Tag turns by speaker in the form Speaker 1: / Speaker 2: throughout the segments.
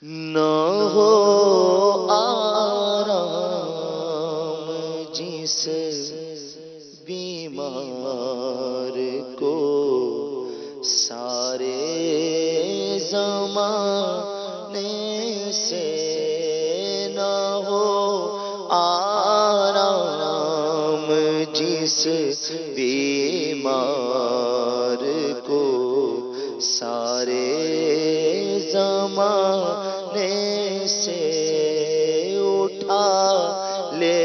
Speaker 1: نہ ہو آرام جس بیمار کو سارے زمانے سے، نہ ہو آرام جس بیمار کو سارے زمانے سے اٹھا لے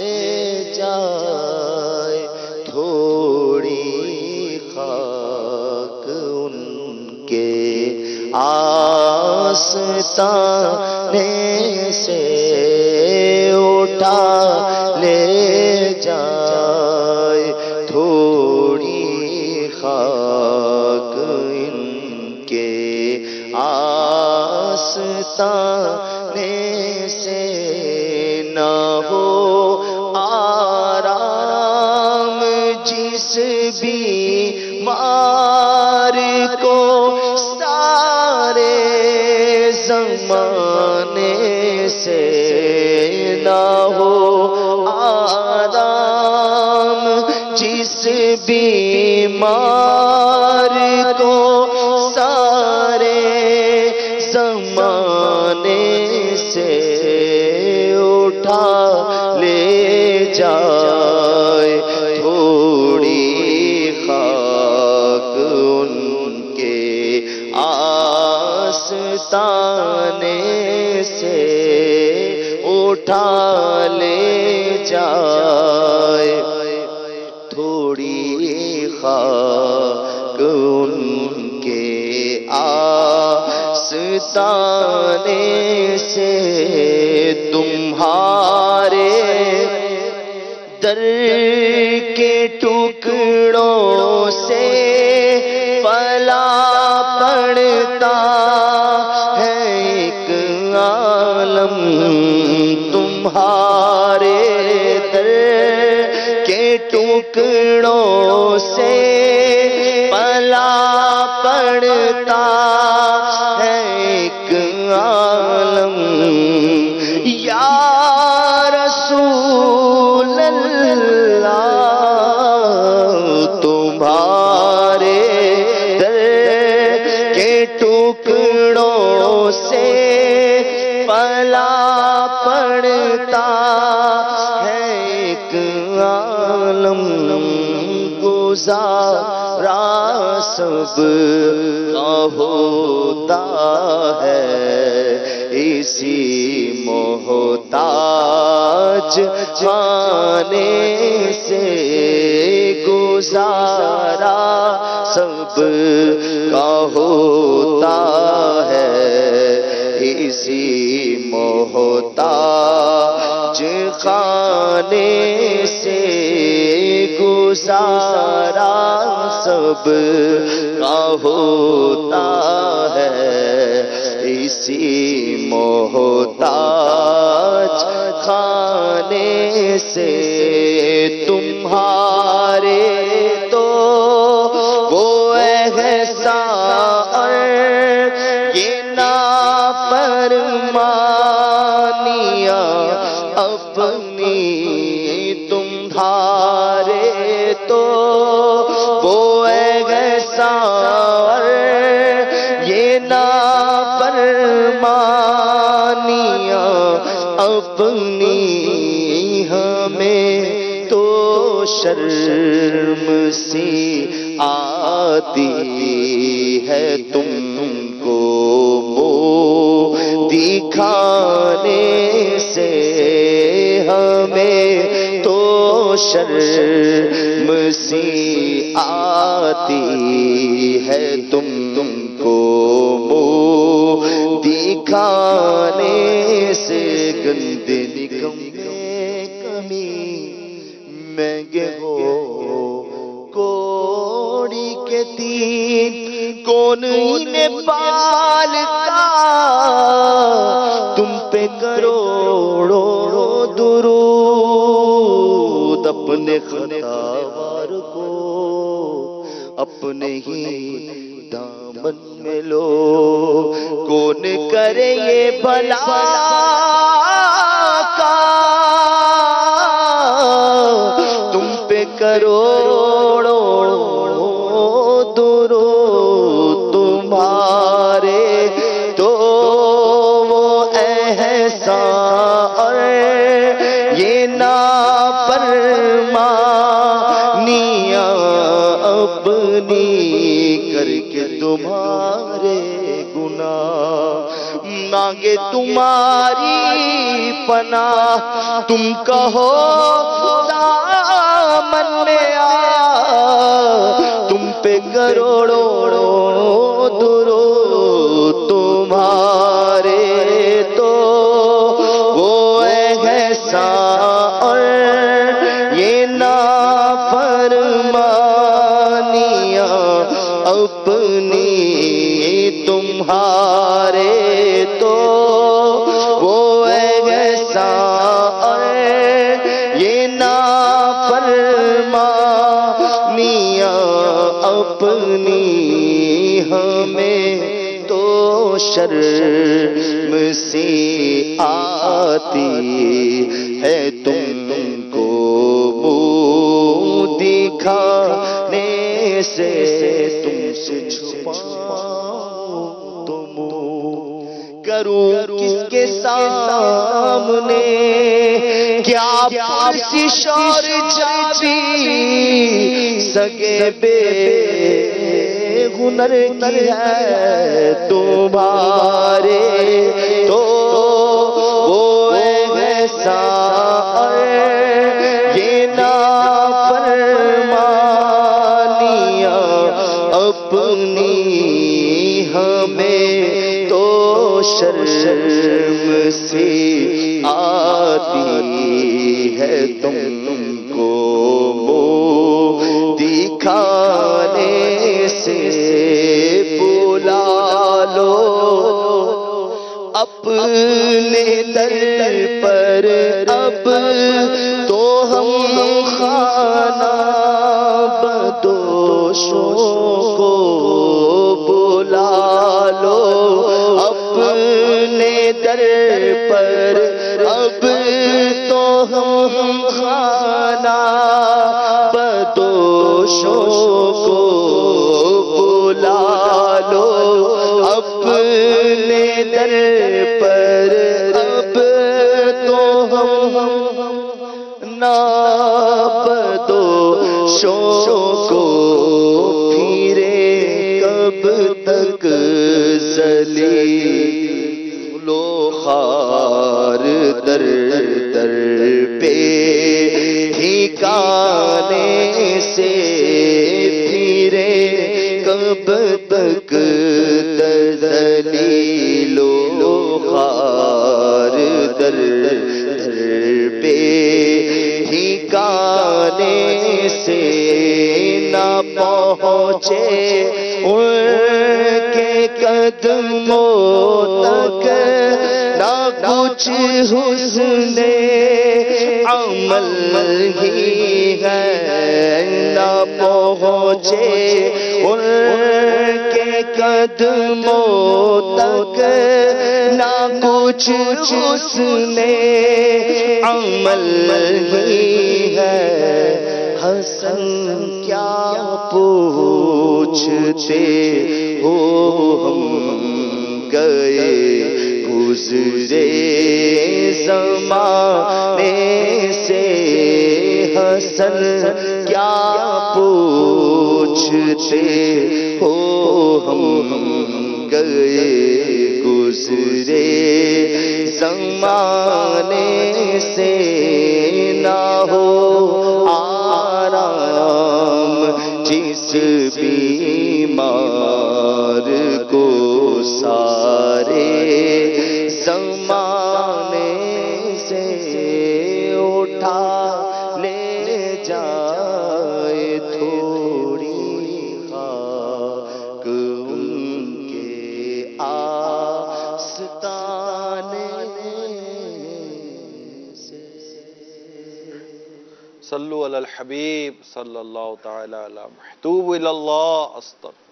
Speaker 1: جائے تھوڑی خاک ان کے آستانے سے، اٹھا لے جائے تھوڑی خاک ان کے آستانے سے، نہ ہو آرام جس بیمار کو سارے زمانے سے، نہ ہو آرام جس بیمار کو سارے زمانے سے اٹھا لے جائے تھوڑی خاک ان کے آستانے سے، اٹھا لے جائے تھوڑی خاک ان کے آستانے سے، تمہارے در کے ٹکڑوں سے پلا پڑتا ہے ایک عالم، تمہارے در کے ٹکڑوں سے پلا پڑتا ہے ایک عالم، یا رسول اللہ تمہارے در کے ٹکڑوں سے پلا پڑتا ہے ایک عالم، گزارا سب کا ہوتا ہے اسی محتاج خانے سے، گزارا سب کا ہوتا ہے اسی محتاج خانے سے، گزارا سب کا ہوتا ہے اسی محتاج خانے سے، تمہارے تو وہ احسان یہ نافرمانیاں اپنی، تمہارے تو وہ احسان یہ نافرمانیاں اپنی، ہمیں تو شرم سی آتی ہے تم کو منہ دکھانے سے، ہمیں تو شرم سی آتی ہے تم کو منہ دکھانے سے، گندے نکمے کمی مہنگے ہو کوڑی کے تین، کون انہیں پالتا تم پہ کروڑوں درود، اپنے خطاوار کو اپنے ہی دامن میں لو کون کرے یہ بھلا کا تم پہ کروڑوں درود تمہارے تو وہ احسان اور یہ نافرمانیاں اپنی کر کے تمہارے گناہ مانگے تمہاری پناہ تم کہو دامن میں آ تم پہ کروڑوں درود تمہارے تو وہ احسان اور یہ نافرمانیاں اپنی تمہارے تو وہ احسان اور یہ نافرمانیاں اپنی ہمیں تو شرم سے آتی ہے تم کو منہ دکھانے سے تم سے چھپاؤں تو منہ کروں کس کے سامنے کیا پرسش اور جابی سگے بے ہنر کی ہے تمہارے تو وہ احسان اور یہ نافرمانیاں اپنی ہمیں تو شرم سے آتی ہے تم کو منہ دکھانے سے بلا لو اپنے در پر اب تو ہم خانہ بدوشوں کو بلا لو اپنے در پر اب تو ہم خانہ بدوشوں کو بلا لو اپنے در پر اب تو ہم نابدوشوں کو پھرے کب تک ذلیل و خوار در در پہ ٹھکانے سے پھرے کب تک ذلیل و خوار در در پہ ٹھکانے سے نہ پہنچے ان کے قدموں تک نہ کچھ حسن عمل ہی ہے نہ پہنچے ان کے قدموں تک نہ کچھ حسن عمل ہی ہے حسن کیا پوچھتے ہو ہم گئے گزرے زمانے سے حسن کیا پوچھتے ہو ہم گئے گزرے زمانے سے نہ ہو آرام جس بیمار کو سارے زمانے سے اٹھا لے جائے تھوڑی خاک ان کے آستانے سے
Speaker 2: صلو علی الحبیب صلی اللہ تعالی علی محتوب اللہ استغفر